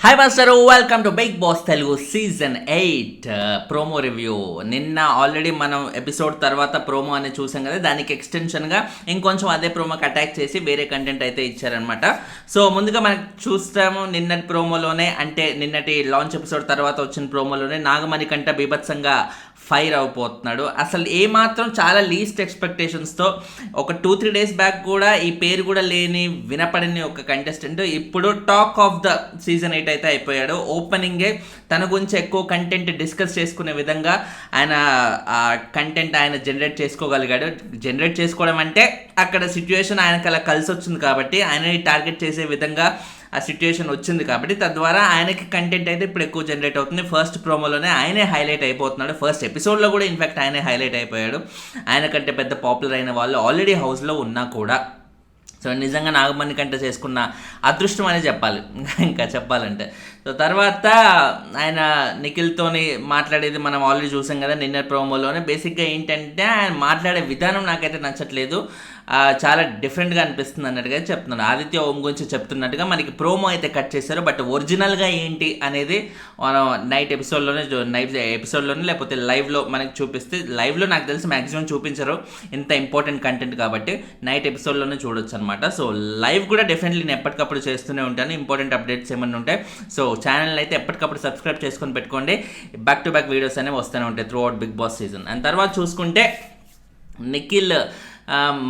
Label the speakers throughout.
Speaker 1: Hi master, welcome to Bigg Boss Telugu season 8 promo review. నిన్న already మనం episode తర్వాత promo అనేది చూసాం కదా, దానికి ఎక్స్టెన్షన్గా ఇంకొంచెం అదే ప్రోమోకి అటాక్ చేసి వేరే కంటెంట్ అయితే ఇచ్చారనమాట. సో ముందుగా మనకు చూస్తాము నిన్నటి ప్రోమోలోనే, అంటే నిన్నటి లాంచ్ ఎపిసోడ్ తర్వాత వచ్చిన ప్రోమోలోనే నాగమణి కంట బీభత్సంగా ఫైర్ అయిపోతున్నాడు. అసలు ఏమాత్రం చాలా లీస్ట్ ఎక్స్పెక్టేషన్స్తో ఒక 2-3 డేస్ బ్యాక్ కూడా ఈ పేరు కూడా లేని వినపడని ఒక కంటెస్టెంట్ ఇప్పుడు టాక్ ఆఫ్ ద సీజన్ 8 అయితే అయిపోయాడు. ఓపెనింగే తన గురించి ఎక్కువ కంటెంట్ డిస్కస్ చేసుకునే విధంగా ఆయన ఆ కంటెంట్ ఆయన జనరేట్ చేసుకోగలిగాడు. జనరేట్ చేసుకోవడం అంటే అక్కడ సిచ్యువేషన్ ఆయనకు అలా కలిసి వచ్చింది కాబట్టి ఆయనని టార్గెట్ చేసే విధంగా ఆ సిచ్యువేషన్ వచ్చింది కాబట్టి తద్వారా ఆయనకి కంటెంట్ అయితే ఇప్పుడు ఎక్కువ జనరేట్ అవుతుంది. ఫస్ట్ ప్రోమోలోనే ఆయనే హైలైట్ అయిపోతున్నాడు. ఫస్ట్ ఎపిసోడ్లో కూడా ఇన్ఫాక్ట్ ఆయనే హైలైట్ అయిపోయాడు. ఆయన కంటే పెద్ద పాపులర్ అయిన వాళ్ళు ఆల్రెడీ హౌస్లో ఉన్నా కూడా. సో నిజంగా నాగమణి కంటే చేసుకున్న అదృష్టం అనే చెప్పాలి ఇంకా చెప్పాలంటే. సో తర్వాత ఆయన నిఖిల్తోని మాట్లాడేది మనం ఆల్రెడీ చూసాం కదా నిన్న ప్రోమోలోనే. బేసిక్గా ఏంటంటే ఆయన మాట్లాడే విధానం నాకైతే నచ్చట్లేదు, చాలా డిఫరెంట్గా అనిపిస్తుంది అన్నట్టుగా చెప్తున్నాడు. ఆదిత్య ఓం గురించి చెప్తున్నట్టుగా మనకి ప్రోమో అయితే కట్ చేశారు. బట్ ఒరిజినల్గా ఏంటి అనేది మనం నైట్ ఎపిసోడ్లోనే లేకపోతే లైవ్లో మనకి చూపిస్తే, లైవ్లో నాకు తెలిసి మ్యాక్సిమం చూపించరు ఇంత ఇంపార్టెంట్ కంటెంట్ కాబట్టి, నైట్ ఎపిసోడ్లోనే చూడొచ్చు అనమాట. సో లైవ్ కూడా డెఫినెట్లీ నేను ఎప్పటికప్పుడు చేస్తూనే ఉంటాను, ఇంపార్టెంట్ అప్డేట్స్ ఏమైనా ఉంటాయి. సో ఛానల్ అయితే ఎప్పటికప్పుడు సబ్స్క్రైబ్ చేసుకొని పెట్టుకోండి. బ్యాక్ టు బ్యాక్ వీడియోస్ అనేవి వస్తూనే ఉంటాయి throughout Bigg Boss season. And తర్వాత చూసుకుంటే నిఖిల్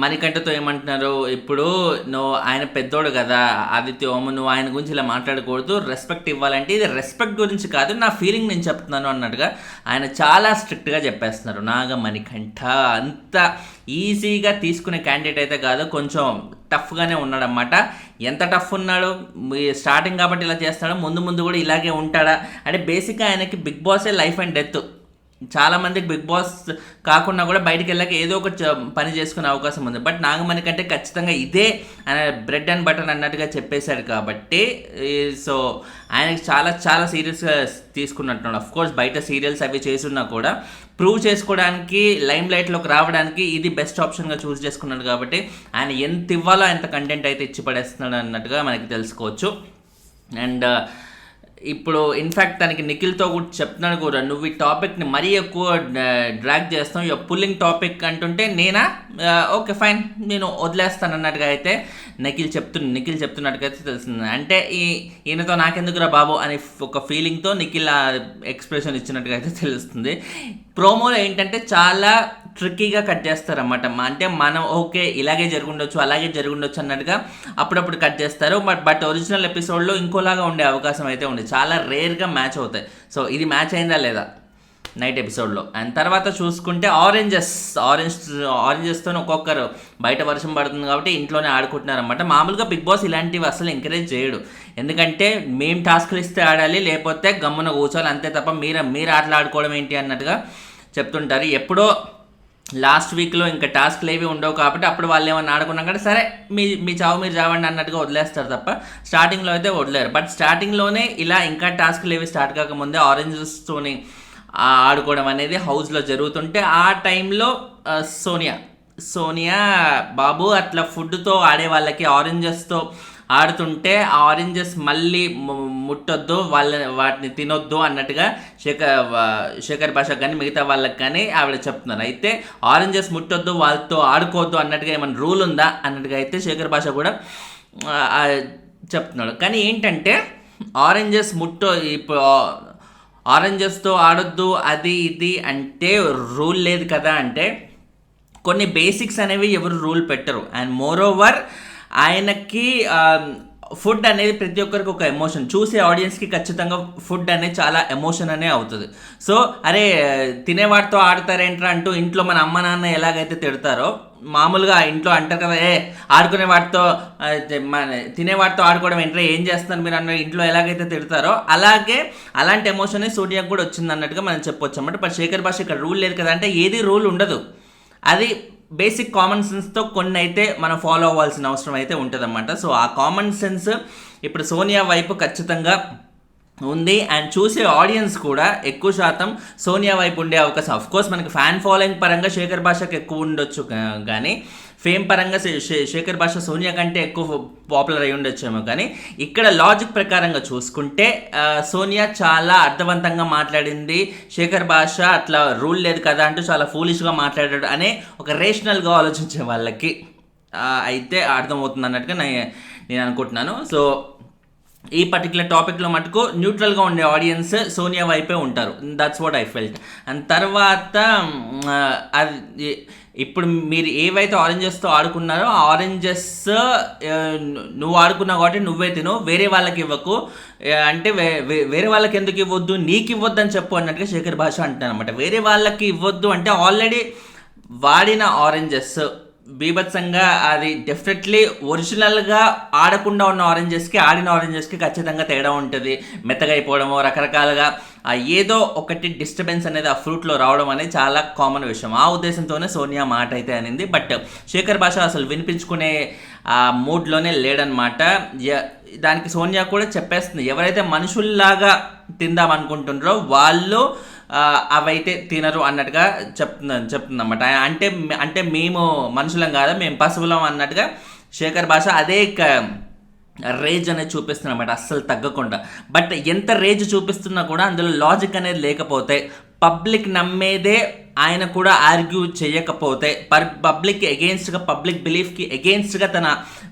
Speaker 1: మణికంఠతో ఏమంటున్నారు, ఇప్పుడు నువ్వు ఆయన పెద్దోడు కదా ఆదిత్య ఓము, నువ్వు ఆయన గురించి ఇలా మాట్లాడకూడదు, రెస్పెక్ట్ ఇవ్వాలంటే ఇది రెస్పెక్ట్ గురించి కాదు, నా ఫీలింగ్ నేను చెప్తున్నాను అన్నట్టుగా ఆయన చాలా స్ట్రిక్ట్గా చెప్పేస్తున్నారు. మణికంఠ అంత ఈజీగా తీసుకునే క్యాండిడేట్ అయితే కాదు, కొంచెం టఫ్గానే ఉన్నాడన్నమాట. ఎంత టఫ్ ఉన్నాడు, స్టార్టింగ్ కాబట్టి ఇలా చేస్తాడు, ముందు ముందు కూడా ఇలాగే ఉంటాడా అంటే బేసిక్గా ఆయనకి బిగ్ బాసే లైఫ్ అండ్ డెత్. చాలామందికి బిగ్ బాస్ కాకుండా కూడా బయటికి వెళ్ళాక ఏదో ఒక పని చేసుకునే అవకాశం ఉంది. బట్ నాగమణి కంటే ఖచ్చితంగా ఇదే ఆయన బ్రెడ్ అండ్ బటర్ అన్నట్టుగా చెప్పేశాడు కాబట్టి సో ఆయనకి చాలా చాలా సీరియస్గా తీసుకున్నట్టున్నాడు. అఫ్కోర్స్ బయట సీరియల్స్ అవి చేసున్నా కూడా ప్రూవ్ చేసుకోవడానికి, లైమ్ లైట్లోకి రావడానికి ఇది బెస్ట్ ఆప్షన్గా చూస్ చేసుకున్నాడు కాబట్టి ఆయన ఎంత ఇవ్వాలో అంత కంటెంట్ అయితే ఇచ్చి పడేస్తున్నాడు అన్నట్టుగా మనకి తెలుసుకోవచ్చు. అండ్ ఇప్పుడు ఇన్ఫ్యాక్ట్ తనకి నిఖిల్తో కూడా చెప్తున్నాడు కూడా, నువ్వు ఈ టాపిక్ని మరీ ఎక్కువ డ్రాగ్ చేస్తావు, ఇక పుల్లింగ్ టాపిక్ అంటుంటే నేనా ఓకే ఫైన్ నేను వదిలేస్తాను అన్నట్టుగా అయితే నిఖిల్ చెప్తున్నట్టుగా అయితే తెలుస్తుంది. అంటే ఈయనతో నాకెందుకురా బాబు అని ఒక ఫీలింగ్తో నిఖిల్ ఎక్స్ప్రెషన్ ఇచ్చినట్టుగా అయితే తెలుస్తుంది. ప్రోమోలో ఏంటంటే చాలా ట్రిక్కీగా కట్ చేస్తారన్నమాట. అంటే మనం ఓకే ఇలాగే జరుగుండొచ్చు అలాగే జరుగుండొచ్చు అన్నట్టుగా అప్పుడప్పుడు కట్ చేస్తారు. బట్ ఒరిజినల్ ఎపిసోడ్లో ఇంకోలాగా ఉండే అవకాశం అయితే ఉంది, చాలా రేర్గా మ్యాచ్ అవుతాయి. సో ఇది మ్యాచ్ అయిందా లేదా నైట్ ఎపిసోడ్లో. అండ్ తర్వాత చూసుకుంటే ఆరెంజెస్తో ఒక్కొక్కరు బయట వర్షం పడుతుంది కాబట్టి ఇంట్లోనే ఆడుకుంటున్నారన్నమాట. మామూలుగా బిగ్ బాస్ ఇలాంటివి అసలు ఎంకరేజ్ చేయడు, ఎందుకంటే మేము టాస్క్లు ఇస్తే ఆడాలి, లేకపోతే గమ్మున కూర్చోవాలి అంతే తప్ప మీరు ఆటలు ఆడుకోవడం ఏంటి అన్నట్టుగా చెప్తుంటారు. ఎప్పుడో లాస్ట్ వీక్లో ఇంకా టాస్క్లు ఏవి ఉండవు కాబట్టి అప్పుడు వాళ్ళు ఏమన్నా ఆడుకున్నా కానీ సరే మీ చావు మీరు చావండి అన్నట్టుగా వదిలేస్తారు తప్ప స్టార్టింగ్లో అయితే వదిలేరు. బట్ స్టార్టింగ్లోనే ఇలా ఇంకా టాస్క్లు ఏవి స్టార్ట్ కాకముందే ఆరెంజెస్తోని ఆడుకోవడం అనేది హౌస్లో జరుగుతుంటే ఆ టైంలో సోనియా బాబు అట్లా ఫుడ్తో ఆడే వాళ్ళకి ఆరెంజెస్తో ఆడుతుంటే ఆ ఆరెంజెస్ మళ్ళీ ముట్టొద్దు, వాటిని తినొద్దు అన్నట్టుగా శేఖర్ భాష కానీ మిగతా వాళ్ళకి కానీ ఆవిడ చెప్తున్నారు. అయితే ఆరెంజెస్ ముట్టొద్దు వాళ్ళతో ఆడుకోవద్దు అన్నట్టుగా ఏమైనా రూల్ ఉందా అన్నట్టుగా అయితే శేఖర్ భాష కూడా చెప్తున్నాడు. కానీ ఏంటంటే ఆరెంజెస్ ఇప్పుడు ఆరెంజెస్తో ఆడొద్దు అది ఇది అంటే రూల్ లేదు కదా, అంటే కొన్ని బేసిక్స్ అనేవి ఎవరు రూల్ పెట్టరు. అండ్ మోర్ ఓవర్ ఆయనకి ఫుడ్ అనేది ప్రతి ఒక్కరికి ఒక ఎమోషన్, చూసే ఆడియన్స్కి ఖచ్చితంగా ఫుడ్ అనేది చాలా ఎమోషన్ అనే అవుతుంది. సో అరే తినేవాడితో ఆడతారేంట్రా అంటూ ఇంట్లో మన అమ్మ నాన్న ఎలాగైతే తిడతారో మామూలుగా ఇంట్లో అంటారు కదా, ఆడుకునే వాటితో తినేవాడితో ఆడుకోవడం ఏంట్రా ఏం చేస్తున్నారు మీరు అన్న ఇంట్లో ఎలాగైతే తిడతారో అలాంటి ఎమోషన్ సూర్యకు కూడా వచ్చింది అన్నట్టుగా మనం చెప్పొచ్చు అన్నమాట. బట్ శేఖర్ భాష ఇక్కడ రూల్ లేదు కదా అంటే ఏది రూల్ ఉండదు, అది బేసిక్ కామన్ సెన్స్తో కొన్ని అయితే మనం ఫాలో అవ్వాల్సిన అవసరం అయితే ఉంటుందన్నమాట. సో ఆ కామన్ సెన్స్ ఇప్పుడు సోనియా వైపు ఖచ్చితంగా ఉంది. అండ్ చూసే ఆడియన్స్ కూడా ఎక్కువ శాతం సోనియా వైపు ఉండే అవకాశం. ఆఫ్ కోర్స్ మనకి ఫ్యాన్ ఫాలోయింగ్ పరంగా శేఖర్ భాషకి ఎక్కువ ఉండొచ్చు, కానీ ఫేమ్ పరంగా శేఖర్ భాష సోనియా కంటే ఎక్కువ పాపులర్ అయి ఉండొచ్చేమో. కానీ ఇక్కడ లాజిక్ ప్రకారంగా చూసుకుంటే సోనియా చాలా అర్థవంతంగా మాట్లాడింది, శేఖర్ భాష అట్లా రూల్ లేదు కదా అంటూ చాలా ఫూలిష్గా మాట్లాడాడు అనే ఒక రేషనల్గా ఆలోచించే వాళ్ళకి అయితే అర్థమవుతుంది అన్నట్టుగా నేను అనుకుంటున్నాను. సో ఈ పర్టికులర్ టాపిక్లో మటుకు న్యూట్రల్గా ఉండే ఆడియన్స్ సోనియా వైపే ఉంటారు. That's what I felt. And తర్వాత అది ఇప్పుడు మీరు ఏవైతే ఆరెంజెస్తో ఆడుకున్నారో ఆ ఆరెంజెస్ నువ్వు ఆడుకున్నావు కాబట్టి నువ్వే తిను, వేరే వాళ్ళకి ఇవ్వకు, అంటే వేరే వాళ్ళకి ఎందుకు ఇవ్వద్దు, నీకు ఇవ్వద్దు అని చెప్పు అన్నట్టుగా శేఖర్ భాష అంటాను అనమాట. వేరే వాళ్ళకి ఇవ్వద్దు అంటే ఆల్రెడీ వాడిన ఆరెంజెస్ బీభత్సంగా అది డెఫినెట్లీ ఒరిజినల్గా ఆడకుండా ఉన్న ఆరెంజెస్కి ఆడిన ఆరెంజెస్కి ఖచ్చితంగా తేడా ఉంటుంది. మెత్తగా అయిపోవడము, రకరకాలుగా ఏదో ఒకటి డిస్టర్బెన్స్ అనేది ఆ ఫ్రూట్లో రావడం అనేది చాలా కామన్ విషయం. ఆ ఉద్దేశంతోనే సోనియా మాట అయితే అనింది. బట్ శేఖర్ భాష అసలు వినిపించుకునే మూడ్లోనే లేడనమాట. దానికి సోనియా కూడా చెప్పేస్తుంది, ఎవరైతే మనుషుల్లాగా తిందాం అనుకుంటుండ్రో వాళ్ళు అవైతే తినరు అన్నట్టుగా చెప్తుందన్నమాట. అంటే మేము మనుషులం కాదా, మేము పశువులం అన్నట్టుగా శేఖర్ భాష అదే రేజ్ అనేది చూపిస్తున్నా అన్నమాట, అస్సలు తగ్గకుండా. బట్ ఎంత రేజ్ చూపిస్తున్నా కూడా అందులో లాజిక్ అనేది లేకపోతే, పబ్లిక్ నమ్మేదే ఆయన కూడా ఆర్గ్యూ చేయకపోతే, పబ్లిక్కి ఎగెయిన్స్ట్గా, పబ్లిక్ బిలీఫ్కి ఎగెయిన్స్ట్గా తన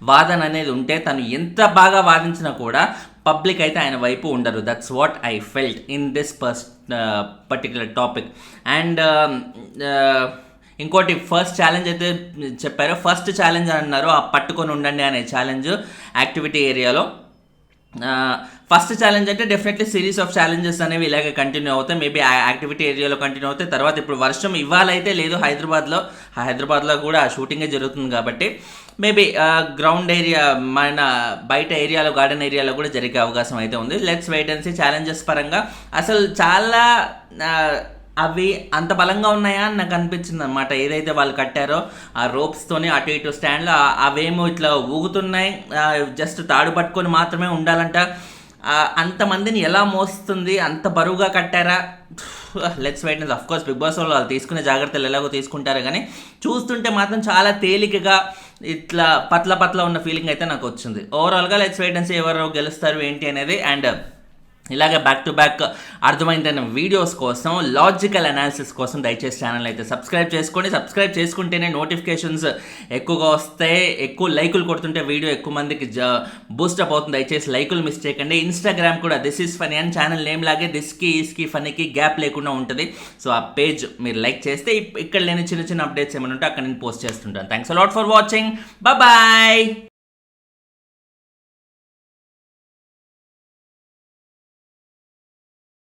Speaker 1: వాదన అనేది ఉంటే, తను ఎంత బాగా వాదించినా కూడా పబ్లిక్ అయితే ఆయన వైపు ఉండరు. That's what I felt in this particular topic. And ఇంకోటి ఫస్ట్ ఛాలెంజ్ అయితే చెప్పారు. ఫస్ట్ ఛాలెంజ్ అన్నారు ఆ పట్టుకొని ఉండండి అనే ఛాలెంజ్ యాక్టివిటీ ఏరియాలో. ఫస్ట్ ఛాలెంజ్ అంటే డెఫినెట్లీ సిరీస్ ఆఫ్ ఛాలెంజెస్ అనేవి ఇలాగే కంటిన్యూ అవుతాయి. మేబీ యాక్టివిటీ ఏరియాలో కంటిన్యూ అవుతాయి. తర్వాత ఇప్పుడు వర్షం ఇవ్వాలైతే లేదు హైదరాబాద్లో కూడా షూటింగే జరుగుతుంది కాబట్టి మేబీ గ్రౌండ్ ఏరియా మన బయట ఏరియాలో, గార్డెన్ ఏరియాలో కూడా జరిగే అవకాశం అయితే ఉంది. Let's wait and see. Challenges పరంగా అసలు చాలా అవి అంత బలంగా ఉన్నాయా అని నాకు అనిపించింది అనమాట. ఏదైతే వాళ్ళు కట్టారో ఆ రోప్స్తోని అటు ఇటు స్టాండ్లో అవేమో ఇట్లా ఊగుతున్నాయి, జస్ట్ తాడు పట్టుకొని మాత్రమే ఉండాలంట. అంతమందిని ఎలా మోస్తుంది, అంత బరువుగా కట్టారా? Let's wait and of course Bigg Boss వాళ్ళు తీసుకునే జాగ్రత్తలు ఎలాగో తీసుకుంటారు, కానీ చూస్తుంటే మాత్రం చాలా తేలికగా ఇట్లా పట్ల ఉన్న ఫీలింగ్ అయితే నాకు వచ్చింది. ఓవరాల్గా లెట్స్ వెయిట్ అండ్ సీ ఎవరు గెలుస్తారు ఏంటి అనేది. అండ్ ఇలాగే బ్యాక్ టు బ్యాక్ అర్థమైందన్న వీడియోస్ కోసం, లాజికల్ అనాలిసిస్ కోసం దయచేసి ఛానల్ అయితే సబ్స్క్రైబ్ చేసుకోండి. సబ్స్క్రైబ్ చేసుకుంటేనే నోటిఫికేషన్స్ ఎక్కువగా వస్తాయి. ఎక్కువ లైకులు కొడుతుంటే వీడియో ఎక్కువ మందికి బూస్టప్ అవుతుంది. దయచేసి లైకులు మిస్ చేయకండి. ఇన్స్టాగ్రామ్ కూడా దిస్ ఈస్ ఫనీ అని ఛానల్ నేమ్ లాగే దిస్కి ఈస్కి ఫనీకి గ్యాప్ లేకుండా ఉంటుంది. సో ఆ పేజ్ మీరు లైక్ చేస్తే ఇక్కడ లేని చిన్న అప్డేట్స్ ఏమైనా ఉంటే అక్కడ నేను పోస్ట్ చేస్తుంటాను. Thanks a lot for watching. Bye.